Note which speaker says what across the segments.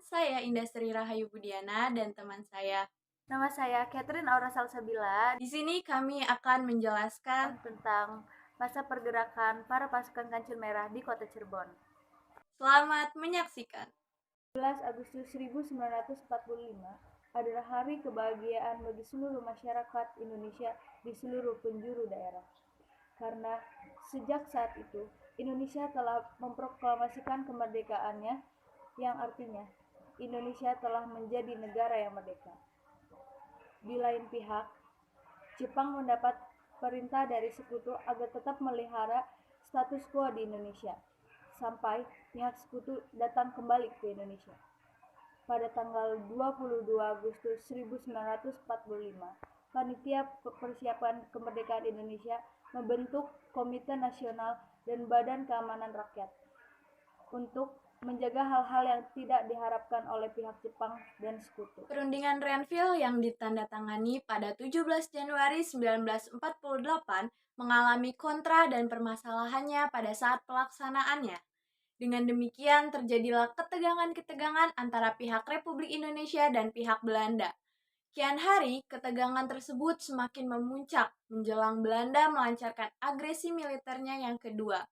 Speaker 1: saya Indastri Rahayu Budiana dan teman saya.
Speaker 2: Nama saya Catherine Aura Salsabila.
Speaker 1: Di sini kami akan menjelaskan
Speaker 2: Tentang masa pergerakan para pasukan Kancil Merah di Kota Cirebon.
Speaker 1: Selamat menyaksikan.
Speaker 2: 11 Agustus 1945 adalah hari kebahagiaan bagi seluruh masyarakat Indonesia di seluruh penjuru daerah. Karena sejak saat itu, Indonesia telah memproklamasikan kemerdekaannya, yang artinya Indonesia telah menjadi negara yang merdeka. Di lain pihak, Jepang mendapat perintah dari sekutu agar tetap melihara status quo di Indonesia, sampai pihak sekutu datang kembali ke Indonesia. Pada tanggal 22 Agustus 1945, Panitia Persiapan Kemerdekaan Indonesia membentuk Komite Nasional dan Badan Keamanan Rakyat untuk menjaga hal-hal yang tidak diharapkan oleh pihak Jepang dan sekutu.
Speaker 1: Perundingan Renville yang ditandatangani pada 17 Januari 1948 mengalami kontra dan permasalahannya pada saat pelaksanaannya. Dengan demikian terjadilah ketegangan-ketegangan antara pihak Republik Indonesia dan pihak Belanda. Kian hari, ketegangan tersebut semakin memuncak menjelang Belanda melancarkan agresi militernya yang kedua.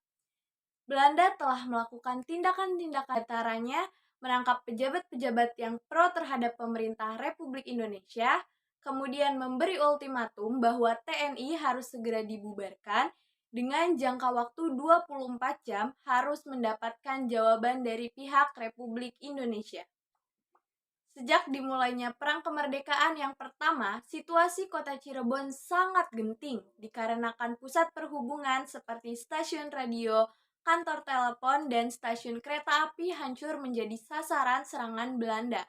Speaker 1: Belanda telah melakukan tindakan-tindakan antaranya menangkap pejabat-pejabat yang pro terhadap pemerintah Republik Indonesia, kemudian memberi ultimatum bahwa TNI harus segera dibubarkan dengan jangka waktu 24 jam harus mendapatkan jawaban dari pihak Republik Indonesia. Sejak dimulainya Perang Kemerdekaan yang pertama, situasi kota Cirebon sangat genting dikarenakan pusat perhubungan seperti stasiun radio, kantor telepon, dan stasiun kereta api hancur menjadi sasaran serangan Belanda.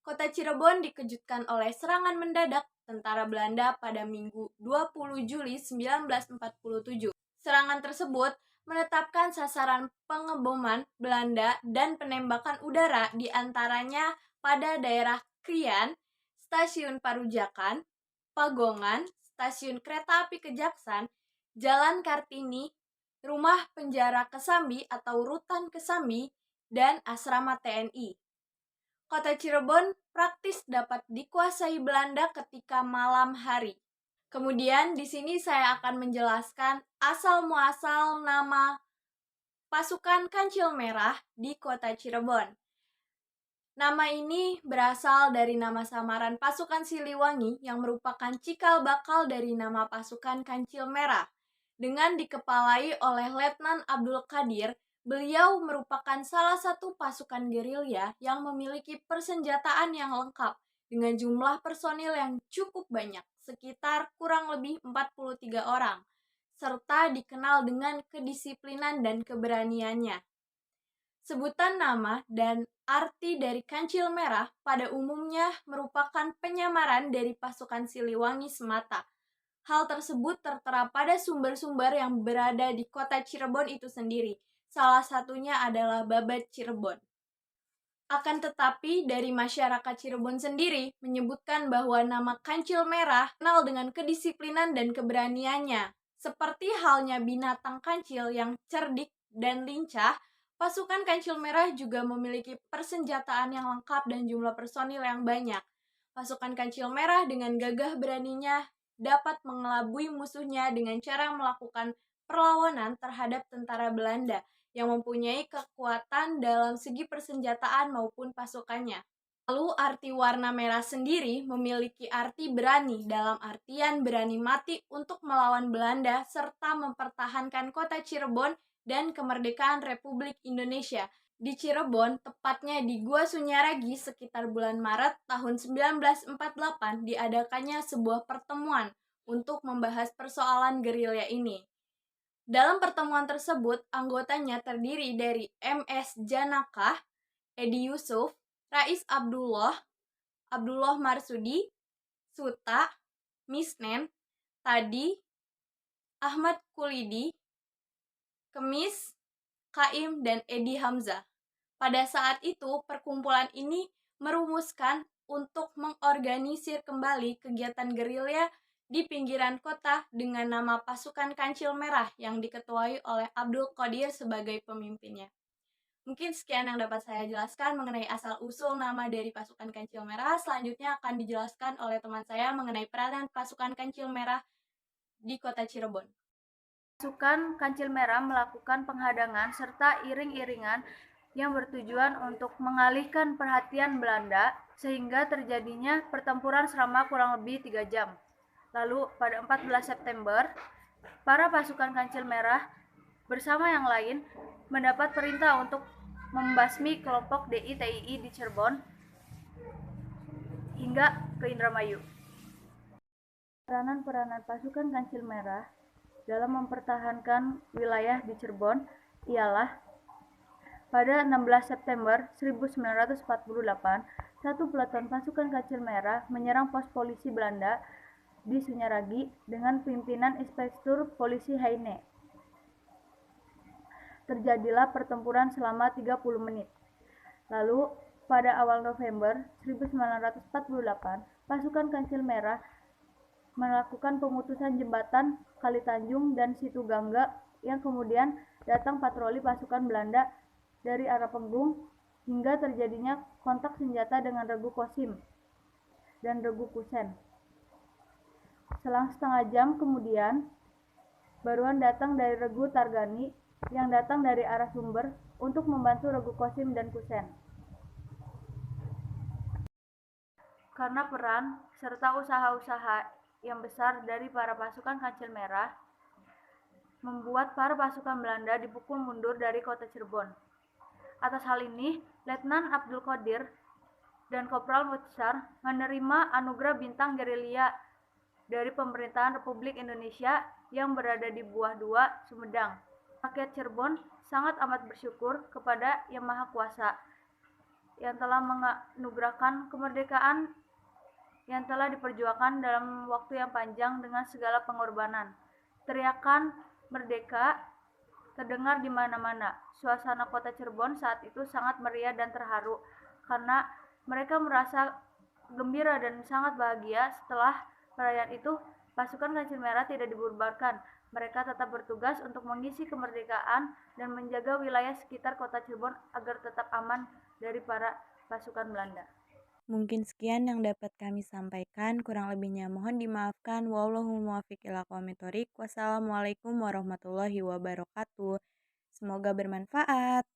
Speaker 1: Kota Cirebon dikejutkan oleh serangan mendadak tentara Belanda pada Minggu 20 Juli 1947. Serangan tersebut menetapkan sasaran pengeboman Belanda dan penembakan udara di antaranya pada daerah Krian, Stasiun Parujakan, Pagongan, Stasiun Kereta Api Kejaksan, Jalan Kartini, Rumah Penjara Kesambi atau Rutan Kesambi, dan Asrama TNI. Kota Cirebon praktis dapat dikuasai Belanda ketika malam hari. Kemudian di sini saya akan menjelaskan asal-muasal nama pasukan Kancil Merah di Kota Cirebon. Nama ini berasal dari nama samaran pasukan Siliwangi yang merupakan cikal bakal dari nama pasukan Kancil Merah. Dengan dikepalai oleh Letnan Abdul Qadir, beliau merupakan salah satu pasukan gerilya yang memiliki persenjataan yang lengkap dengan jumlah personil yang cukup banyak, sekitar kurang lebih 43 orang, serta dikenal dengan kedisiplinan dan keberaniannya. Sebutan nama dan arti dari Kancil Merah pada umumnya merupakan penyamaran dari pasukan Siliwangi semata. Hal tersebut tertera pada sumber-sumber yang berada di kota Cirebon itu sendiri. Salah satunya adalah Babad Cirebon. Akan tetapi, dari masyarakat Cirebon sendiri menyebutkan bahwa nama Kancil Merah kenal dengan kedisiplinan dan keberaniannya. Seperti halnya binatang kancil yang cerdik dan lincah, pasukan Kancil Merah juga memiliki persenjataan yang lengkap dan jumlah personil yang banyak. Pasukan Kancil Merah dengan gagah beraninya dapat mengelabui musuhnya dengan cara melakukan perlawanan terhadap tentara Belanda yang mempunyai kekuatan dalam segi persenjataan maupun pasukannya. Lalu arti warna merah sendiri memiliki arti berani dalam artian berani mati untuk melawan Belanda serta mempertahankan kota Cirebon dan kemerdekaan Republik Indonesia. Di Cirebon, tepatnya di Gua Sunyaragi sekitar bulan Maret tahun 1948 diadakannya sebuah pertemuan untuk membahas persoalan gerilya ini. Dalam pertemuan tersebut, anggotanya terdiri dari MS Janakah, Edi Yusuf, Rais Abdullah, Abdullah Marsudi, Suta, Misnen, Tadi, Ahmad Kulidi, Kemis, Kaim, dan Edi Hamzah. Pada saat itu, perkumpulan ini merumuskan untuk mengorganisir kembali kegiatan gerilya di pinggiran kota dengan nama pasukan Kancil Merah yang diketuai oleh Abdul Qadir sebagai pemimpinnya. Mungkin sekian yang dapat saya jelaskan mengenai asal-usul nama dari pasukan Kancil Merah. Selanjutnya akan dijelaskan oleh teman saya mengenai peranan pasukan Kancil Merah di kota Cirebon.
Speaker 2: Pasukan Kancil Merah melakukan penghadangan serta iring-iringan yang bertujuan untuk mengalihkan perhatian Belanda sehingga terjadinya pertempuran selama kurang lebih 3 jam. Lalu pada 14 September, para pasukan Kancil Merah bersama yang lain mendapat perintah untuk membasmi kelompok DI-TII di Cirebon hingga ke Indramayu. Peranan-peranan pasukan Kancil Merah dalam mempertahankan wilayah di Cirebon ialah pada 16 September 1948, satu peleton pasukan Kancil Merah menyerang pos polisi Belanda di Sunyaragi dengan pimpinan Inspektur Polisi Heine. Terjadilah pertempuran selama 30 menit. Lalu, pada awal November 1948, pasukan Kancil Merah melakukan pemutusan jembatan Kali Tanjung dan Situ Gangga yang kemudian datang patroli pasukan Belanda dari arah Penggung hingga terjadinya kontak senjata dengan Regu Kosim dan Regu Kusen. Selang setengah jam kemudian, baruan datang dari Regu Targani yang datang dari arah Sumber untuk membantu Regu Kosim dan Kusen. Karena peran serta usaha-usaha yang besar dari para pasukan Kancil Merah, membuat para pasukan Belanda dipukul mundur dari kota Cirebon. Atas hal ini, Letnan Abdul Qadir dan Kopral Mutsar menerima anugerah bintang gerilya dari pemerintahan Republik Indonesia yang berada di Buah Dua, Sumedang. Rakyat Cirebon sangat amat bersyukur kepada Yang Maha Kuasa yang telah menganugerahkan kemerdekaan yang telah diperjuangkan dalam waktu yang panjang dengan segala pengorbanan. Teriakan merdeka terdengar di mana-mana. Suasana kota Cirebon saat itu sangat meriah dan terharu karena mereka merasa gembira dan sangat bahagia setelah perayaan itu. Pasukan Kancil Merah tidak dibubarkan. Mereka tetap bertugas untuk mengisi kemerdekaan dan menjaga wilayah sekitar kota Cirebon agar tetap aman dari para pasukan Belanda.
Speaker 1: Mungkin sekian yang dapat kami sampaikan. Kurang lebihnya mohon dimaafkan. Wallahul muwaffiq ila aqwamit thoriq. Wassalamualaikum warahmatullahi wabarakatuh. Semoga bermanfaat.